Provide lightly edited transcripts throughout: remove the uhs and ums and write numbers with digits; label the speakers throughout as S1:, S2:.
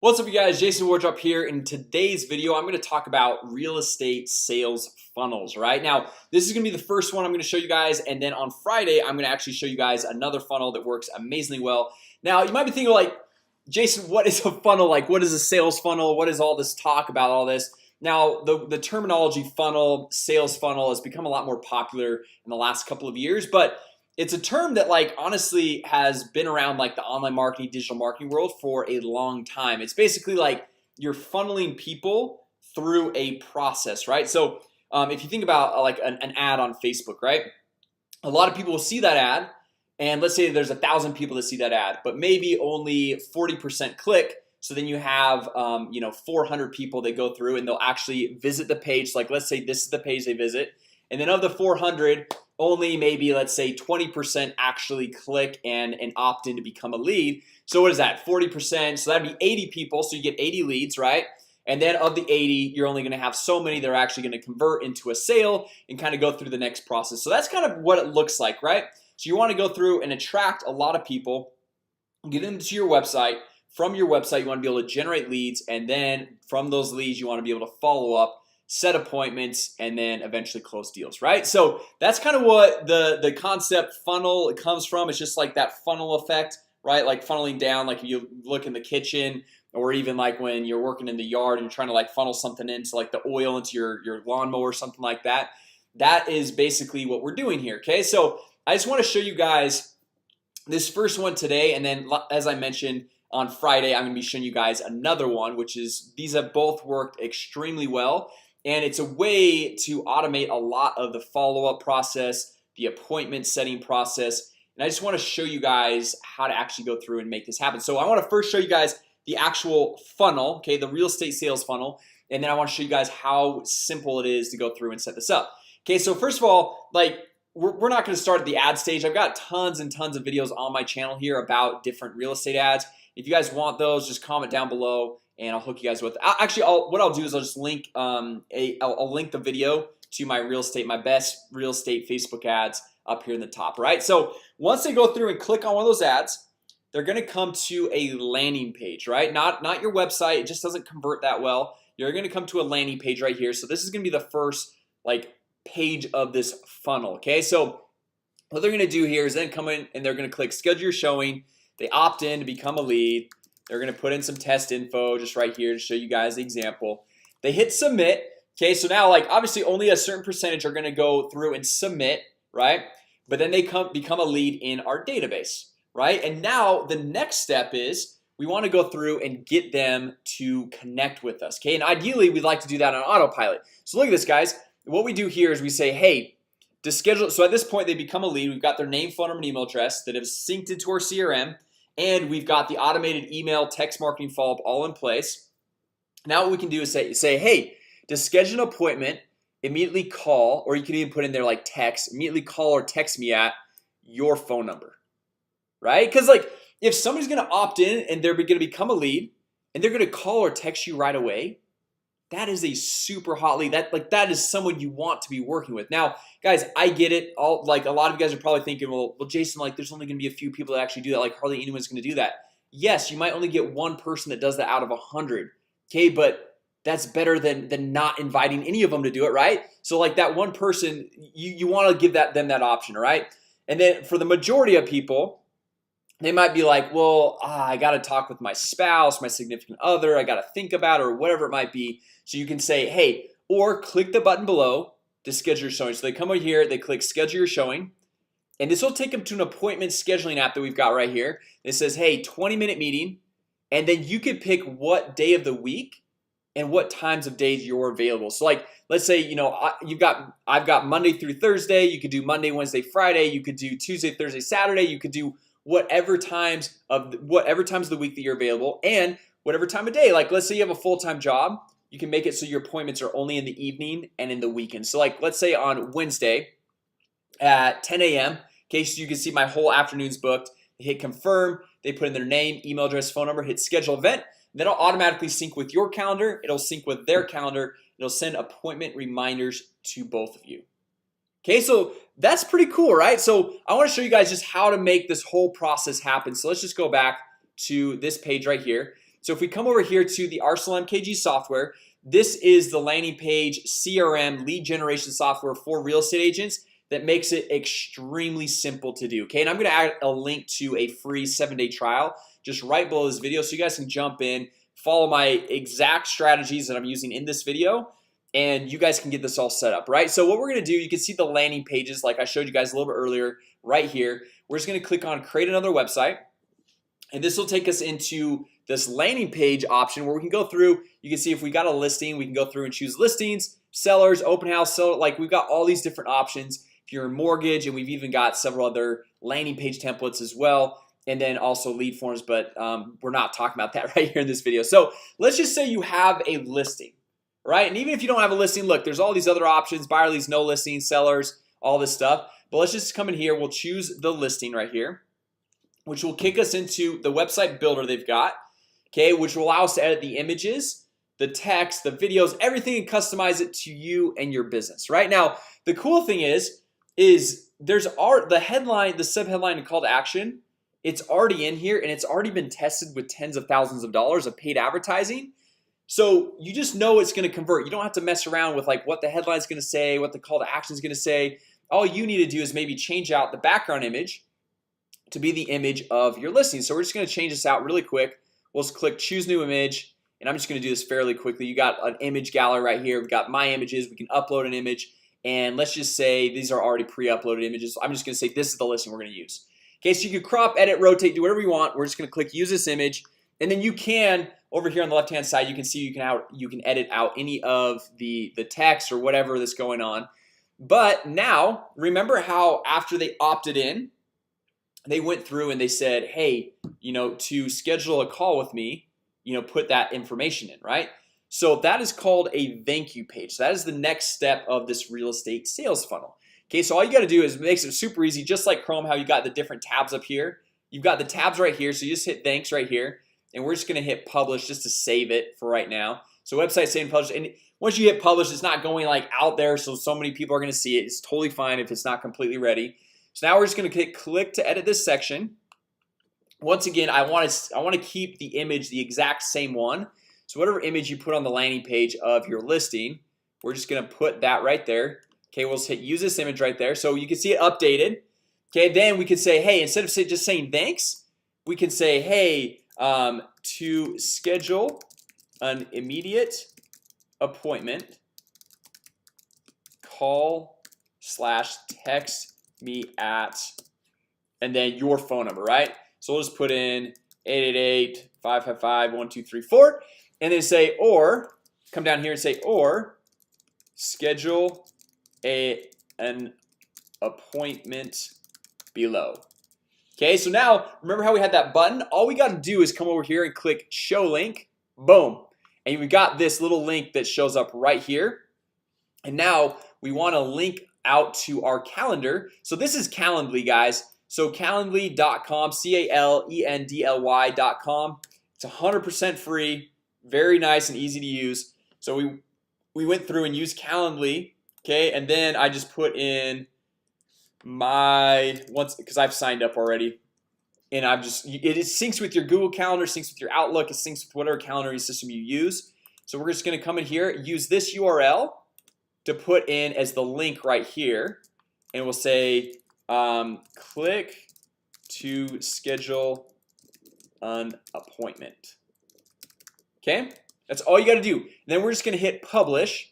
S1: What's up, you guys? Jason Wardrop here. In today's video, I'm going to talk about real estate sales funnels. Right now, this is going to be the first one I'm going to show you guys, and then on Friday I'm going to actually show you guys another funnel that works amazingly well. Now, you might be thinking like, Jason, what is a funnel? Like, what is a sales funnel? What is all this talk about all this? Now, the terminology funnel, sales funnel, has become a lot more popular in the last couple of years, but it's a term that honestly has been around the online marketing, digital marketing world for a long time. It's basically like you're funneling people through a process, right? So if you think about an ad on Facebook, right? A lot of people will see that ad, and let's say there's 1,000 people that see that ad, but maybe only 40% click. So then you have 400 people that go through and they'll actually visit the page. Like, let's say this is the page they visit, and then of the 400, only maybe let's say 20% actually click and opt in to become a lead. So what is that? 40%. So that'd be 80 people. So you get 80 leads, right? And then of the 80, you're only going to have so many that are actually going to convert into a sale and kind of go through the next process. So that's kind of what it looks like, right? So you want to go through and attract a lot of people, get them to your website. From your website, you want to be able to generate leads, and then from those leads, you want to be able to follow up, set appointments, and then eventually close deals, right? So that's kind of what the concept funnel comes from. It's just like that funnel effect, right? Like funneling down, like if you look in the kitchen, or even like when you're working in the yard and you're trying to funnel something into like the oil into your lawnmower or something like that. That is basically what we're doing here. Okay, so I just want to show you guys this first one today, and then as I mentioned, on Friday I'm gonna be showing you guys another one, which is these have both worked extremely well. And it's a way to automate a lot of the follow-up process, the appointment setting process. And I just want to show you guys how to actually go through and make this happen. So I want to first show you guys the actual funnel, okay, the real estate sales funnel. And then I want to show you guys how simple it is to go through and set this up. Okay, so first of all, we're not going to start at the ad stage. I've got tons and tons of videos on my channel here about different real estate ads. If you guys want those, just comment down below and I'll hook you guys with. Actually, what I'll do is I'll just link I'll link the video to my best real estate Facebook ads up here in the top, right? So once they go through and click on one of those ads, they're gonna come to a landing page, right? Not your website. It just doesn't convert that well. You're gonna come to a landing page right here. So this is gonna be the first page of this funnel. Okay, so what they're gonna do here is then come in and they're gonna click schedule your showing. They opt in to become a lead. They're gonna put in some test info just right here to show you guys the example. They hit submit. Okay, so now obviously only a certain percentage are gonna go through and submit, right? But then they become a lead in our database, right? And now the next step is we want to go through and get them to connect with us. Okay, and ideally we'd like to do that on autopilot. So look at this, guys. What we do here is we say, hey, to schedule. So at this point they become a lead. We've got their name, phone number, and email address that have synced into our CRM. And we've got the automated email, text marketing follow-up all in place. Now what we can do is say, hey, to schedule an appointment, immediately call, or you can even put in there text, immediately call or text me at your phone number, right? Because if somebody's gonna opt in and they're gonna become a lead and they're gonna call or text you right away, that is a super hot lead. That is someone you want to be working with. Now, guys, I get it. A lot of you guys are probably thinking, well, Jason, there's only gonna be a few people that actually do that. Hardly anyone's gonna do that. Yes, you might only get one person that does that out of 100. Okay, but that's better than not inviting any of them to do it, right? So that one person, you want to give them that option, all right? And then for the majority of people, they might be like, well, I got to talk with my spouse, my significant other, I got to think about it, or whatever it might be. So you can say, hey, or click the button below to schedule your showing. So they come over here, they click schedule your showing, and this will take them to an appointment scheduling app that we've got right here. It says, hey, 20-minute meeting, and then you can pick what day of the week and what times of days you're available. So let's say I've got Monday through Thursday. You could do Monday, Wednesday, Friday. You could do Tuesday, Thursday, Saturday. You could do whatever times of the week that you're available, and whatever time of day. Let's say you have a full-time job, you can make it so your appointments are only in the evening and in the weekend. So let's say on Wednesday at 10 a.m. Okay, so you can see my whole afternoon's booked. They hit confirm, they put in their name, email address, phone number, hit schedule event. Then it'll automatically sync with your calendar. It'll sync with their calendar. It'll send appointment reminders to both of you. Okay, so that's pretty cool, right? So I want to show you guys just how to make this whole process happen. So let's just go back to this page right here. So if we come over here to the Arsenal MKG software, this is the landing page CRM lead generation software for real estate agents that makes it extremely simple to do. Okay, and I'm gonna add a link to a free 7-day trial just right below this video, so you guys can jump in, follow my exact strategies that I'm using in this video, and you guys can get this all set up, right? So what we're gonna do, you can see the landing pages like I showed you guys a little bit earlier right here. We're just gonna click on create another website, and this will take us into this landing page option where we can go through. You can see if we got a listing, we can go through and choose listings, sellers, open house. So like we've got all these different options if you're in mortgage, and we've even got several other landing page templates as well, and then also lead forms, but we're not talking about that right here in this video. So let's just say you have a listing, right? And even if you don't have a listing, look, there's all these other options: buyer leads, no listing, sellers, all this stuff. But let's just come in here, we'll choose the listing right here, which will kick us into the website builder they've got, okay, which will allow us to edit the images, the text, the videos, everything, and customize it to you and your business. Right now, the cool thing is there's the headline, the subheadline, and call to action. It's already in here, and it's already been tested with tens of thousands of dollars of paid advertising. So you just know it's going to convert. You don't have to mess around with like what the headline is going to say, what the call to action is going to say. All you need to do is maybe change out the background image to be the image of your listing. So we're just going to change this out really quick. We'll just click choose new image, and I'm just going to do this fairly quickly. You got an image gallery right here. We've got my images. We can upload an image, and let's just say these are already pre-uploaded images. I'm just going to say this is the listing we're going to use. Okay, so you can crop, edit, rotate, do whatever you want. We're just going to click use this image, and then you can over here on the left hand side, you can see you can edit out any of the text or whatever that's going on. But now remember how after they opted in, they went through and they said, hey, to schedule a call with me, put that information in, right? So that is called a thank you page. So that is the next step of this real estate sales funnel. Okay, so all you got to do is make it super easy, just like Chrome, how you got the different tabs up here. You've got the tabs right here, so you just hit thanks right here, and we're just gonna hit publish just to save it for right now. So website saved and published, and once you hit publish, it's not going like out there, so many people are gonna see it. It's totally fine if it's not completely ready. So now we're just gonna click to edit this section. Once again, I want to keep the image the exact same one. So whatever image you put on the landing page of your listing, we're just gonna put that right there. Okay, we'll just hit use this image right there, so you can see it updated. Okay, then we could say, hey, instead of just saying thanks, we can say, hey, to schedule an immediate appointment, call/text me at, and then your phone number, right? So we'll just put in 888-555-1234, and then say, or come down here and say, or schedule an appointment below. Okay, so now remember how we had that button? All we got to do is come over here and click show link. Boom, and we got this little link that shows up right here. And now we want to link out to our calendar. So this is Calendly, guys. So calendly.com, calendly.com. It's 100% free, very nice and easy to use. So we went through and used Calendly. Okay, and then I just put in because I've signed up already, and it syncs with your Google Calendar, syncs with your Outlook, it syncs with whatever calendar system you use. So we're just going to come in here, use this URL to put in as the link right here, and we'll say click to schedule an appointment. Okay, that's all you got to do. And then we're just going to hit publish.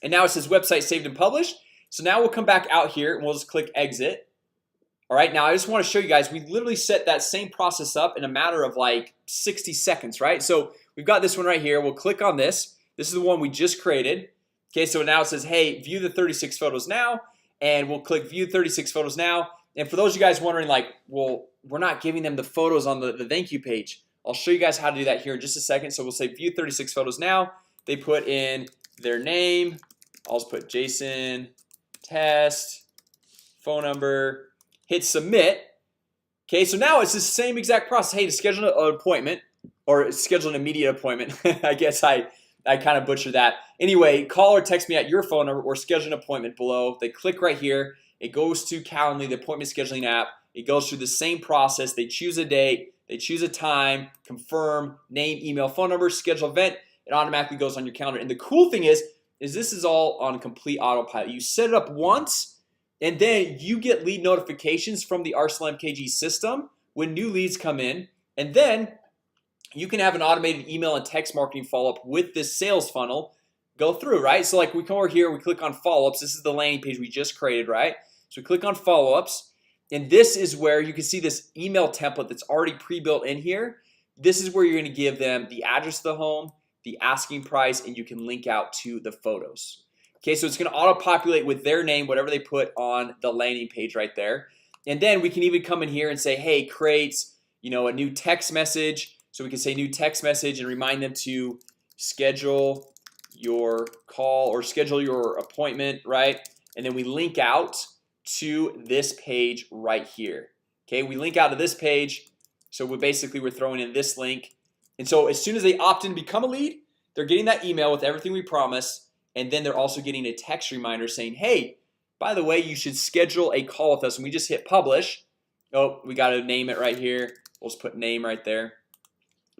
S1: And now it says website saved and published. So now we'll come back out here and we'll just click exit. All right, now I just want to show you guys, we literally set that same process up in a matter of like 60 seconds, right? So we've got this one right here. We'll click on this. This is the one we just created. Okay, so now it says, hey, view the 36 photos now, and we'll click view 36 photos now. And for those of you guys wondering like, well, we're not giving them the photos on the thank you page. I'll show you guys how to do that here in just a second. So we'll say view 36 photos now. They put in their name. I'll just put Jason Test, phone number, hit submit. Okay, so now it's the same exact process. Hey, to schedule an appointment or schedule an immediate appointment. I guess I kind of butchered that. Anyway, call or text me at your phone number or schedule an appointment below. They click right here. It goes to Calendly, the appointment scheduling app. It goes through the same process. They choose a date. They choose a time, confirm, name, email, phone number, schedule event. It automatically goes on your calendar. And the cool thing is this is all on complete autopilot. You set it up once, and then you get lead notifications from the Arsenal MKG system when new leads come in. And then you can have an automated email and text marketing follow-up with this sales funnel go through, right? So like we come over here, we click on follow-ups. This is the landing page we just created, right? So we click on follow-ups, and this is where you can see this email template that's already pre-built in here. This is where you're going to give them the address of the home, the asking price, and you can link out to the photos. Okay, so it's going to auto-populate with their name, whatever they put on the landing page right there. And then we can even come in here and say, hey, create, a new text message. So we can say new text message and remind them to schedule your call or schedule your appointment, right? And then we link out to this page right here. Okay, we link out to this page. So we're throwing in this link. And so as soon as they opt in to become a lead, they're getting that email with everything we promised. And then they're also getting a text reminder saying, hey, by the way, you should schedule a call with us. And we just hit publish. Oh, we got to name it right here. We'll just put name right there.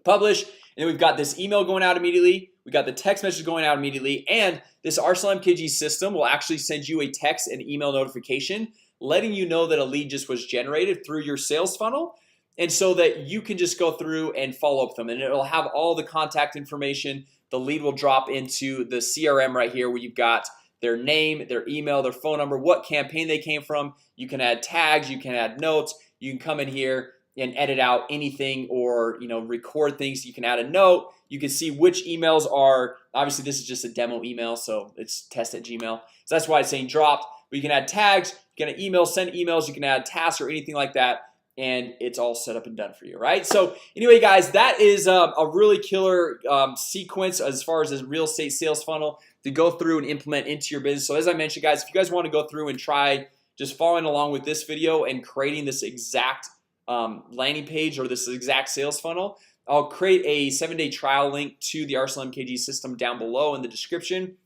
S1: Publish. And then we've got this email going out immediately. We got the text message going out immediately. And this Arsenal MKG system will actually send you a text and email notification letting you know that a lead just was generated through your sales funnel. And so that you can just go through and follow up with them, and it'll have all the contact information. The lead will drop into the CRM right here where you've got their name, their email, their phone number, what campaign they came from. You can add tags, you can add notes. You can come in here and edit out anything or record things. You can add a note. You can see which emails are, obviously this is just a demo email, so it's test@gmail. So that's why it's saying dropped. But you can add tags, you can add emails, send emails, you can add tasks or anything like that. And it's all set up and done for you, right? So anyway, guys, that is a really killer sequence as far as a real estate sales funnel to go through and implement into your business. So as I mentioned, guys, if you guys want to go through and try just following along with this video and creating this exact landing page or this exact sales funnel, I'll create a 7-day trial link to the Arsenal MKG system down below in the description.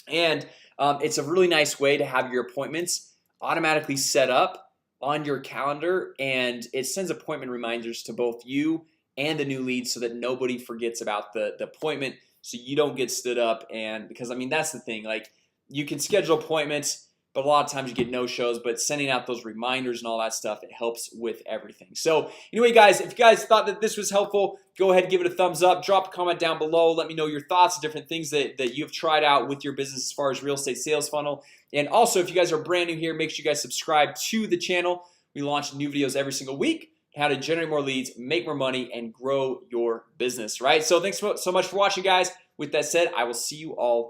S1: And it's a really nice way to have your appointments automatically set up on your calendar, and it sends appointment reminders to both you and the new leads so that nobody forgets about the appointment, so you don't get stood up. And because I mean that's the thing, like you can schedule appointments, but a lot of times you get no-shows. But sending out those reminders and all that stuff, it helps with everything. So anyway, guys, if you guys thought that this was helpful, go ahead, give it a thumbs up, drop a comment down below. Let me know your thoughts, different things that you've tried out with your business as far as real estate sales funnel. And also, if you guys are brand new here, make sure you guys subscribe to the channel. We launch new videos every single week, how to generate more leads, make more money, and grow your business, right? So thanks so much for watching, guys. With that said, I will see you all